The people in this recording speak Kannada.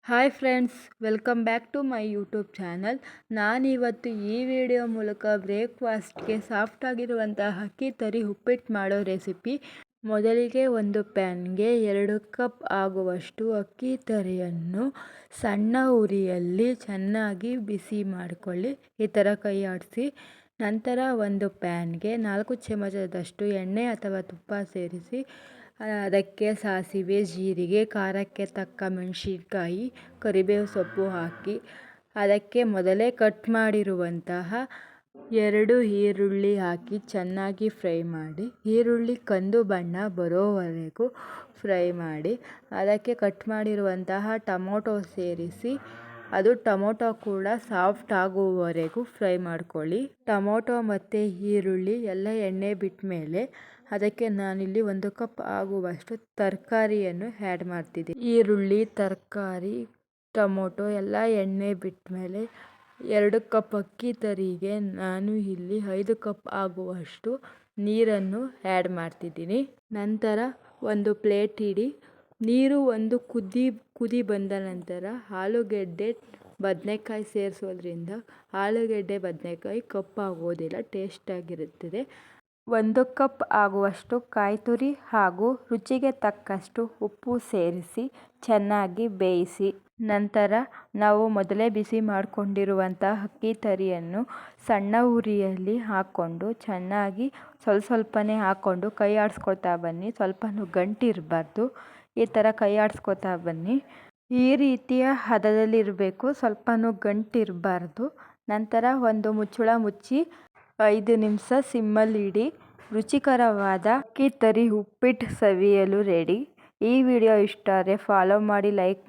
Hi friends, welcome back to my YouTube channel. ನಾನಿವತ್ತು ಈ ವಿಡಿಯೋ ಮೂಲಕ ಬ್ರೇಕ್ಫಾಸ್ಟ್ಗೆ ಸಾಫ್ಟಾಗಿರುವಂತಹ ಅಕ್ಕಿ ತರಿ ಉಪ್ಪಿಟ್ಟು ಮಾಡೋ ರೆಸಿಪಿ. ಮೊದಲಿಗೆ ಒಂದು ಪ್ಯಾನ್ಗೆ 2 ಕಪ್ ಆಗುವಷ್ಟು ಅಕ್ಕಿ ತರಿಯನ್ನು ಸಣ್ಣ ಉರಿಯಲ್ಲಿ ಚೆನ್ನಾಗಿ ಬಿಸಿ ಮಾಡಿಕೊಳ್ಳಿ. ಈ ಥರ ಕೈ ಆಡಿಸಿ. ನಂತರ ಒಂದು ಪ್ಯಾನ್ಗೆ 4 ಚಮಚದಷ್ಟು ಎಣ್ಣೆ ಅಥವಾ ತುಪ್ಪ ಸೇರಿಸಿ ಅದಕ್ಕೆ ಸಾಸಿವೆ, ಜೀರಿಗೆ, ಖಾರಕ್ಕೆ ತಕ್ಕ ಮೆಣಸಿನಕಾಯಿ, ಕರಿಬೇವು ಸೊಪ್ಪು ಹಾಕಿ ಅದಕ್ಕೆ ಮೊದಲೇ ಕಟ್ ಮಾಡಿರುವಂತಹ 2 ಈರುಳ್ಳಿ ಹಾಕಿ ಚೆನ್ನಾಗಿ ಫ್ರೈ ಮಾಡಿ. ಈರುಳ್ಳಿ ಕಂದು ಬಣ್ಣ ಬರೋವರೆಗೂ ಫ್ರೈ ಮಾಡಿ ಅದಕ್ಕೆ ಕಟ್ ಮಾಡಿರುವಂತಹ ಟೊಮೊಟೊ ಸೇರಿಸಿ ಟೊಮೊಟೊ ಕೂಡ ಸಾಫ್ಟ್ ಆಗುವವರೆಗೂ ಫ್ರೈ ಮಾಡ್ಕೊಳ್ಳಿ. ಟೊಮೊಟೊ ಮತ್ತು ಈರುಳ್ಳಿ ಎಲ್ಲ ಎಣ್ಣೆ ಬಿಟ್ಟ ಮೇಲೆ ಅದಕ್ಕೆ ನಾನಿಲ್ಲಿ 1 ಕಪ್ ಆಗುವಷ್ಟು ತರಕಾರಿಯನ್ನು ಆ್ಯಡ್ ಮಾಡ್ತಿದ್ದೀನಿ. ಈರುಳ್ಳಿ, ತರಕಾರಿ, ಟೊಮೊಟೊ ಎಲ್ಲ ಎಣ್ಣೆ ಬಿಟ್ಟ ಮೇಲೆ 2 ಕಪ್ ಅಕ್ಕಿ ತರಿಗೆ ನಾನು ಇಲ್ಲಿ 5 ಕಪ್ ಆಗುವಷ್ಟು ನೀರನ್ನು ಆ್ಯಡ್ ಮಾಡ್ತಿದ್ದೀನಿ. ನಂತರ ಒಂದು ಪ್ಲೇಟ್ ಇಡಿ. ನೀರು ಒಂದು ಕುದಿ ಬಂದ ನಂತರ ಆಲೂಗೆಡ್ಡೆ, ಬದನೆಕಾಯಿ ಸೇರಿಸೋದ್ರಿಂದ ಆಲೂಗೆಡ್ಡೆ, ಬದನೆಕಾಯಿ ಕಪ್ಪಾಗೋದಿಲ್ಲ, ಟೇಸ್ಟಾಗಿರುತ್ತದೆ. 1 ಕಪ್ ಆಗುವಷ್ಟು ಕಾಯಿ ತುರಿ ಹಾಗೂ ರುಚಿಗೆ ತಕ್ಕಷ್ಟು ಉಪ್ಪು ಸೇರಿಸಿ ಚೆನ್ನಾಗಿ ಬೇಯಿಸಿ. ನಂತರ ನಾವು ಮೊದಲೇ ಬಿಸಿ ಮಾಡಿಕೊಂಡಿರುವಂತಹ ಅಕ್ಕಿ ತರಿಯನ್ನು ಸಣ್ಣ ಉರಿಯಲ್ಲಿ ಹಾಕ್ಕೊಂಡು ಚೆನ್ನಾಗಿ ಸ್ವಲ್ಪನೇ ಹಾಕ್ಕೊಂಡು ಕೈ ಆಡಿಸ್ಕೊಳ್ತಾ ಬನ್ನಿ. ಸ್ವಲ್ಪನೂ ಗಂಟಿರಬಾರ್ದು. ಈ ಥರ ಕೈ ಆಡಿಸ್ಕೊತಾ ಬನ್ನಿ. ಈ ರೀತಿಯ ಹದದಲ್ಲಿರಬೇಕು, ಸ್ವಲ್ಪನೂ ಗಂಟಿರಬಾರ್ದು. ನಂತರ ಒಂದು ಮುಚ್ಚಳ ಮುಚ್ಚಿ 5 ನಿಮಿಷ ಸಿಮ್ಮಲ್ಲಿ ಇಡಿ. ರುಚಿಕರವಾದ ಅಕ್ಕಿ ತರಿ ಉಪ್ಪಿಟ್ಟು ಸವಿಯಲು ರೆಡಿ. ಈ ವಿಡಿಯೋ ಇಷ್ಟ ಆದರೆ ಫಾಲೋ ಮಾಡಿ, ಲೈಕ್ ಮಾಡಿ.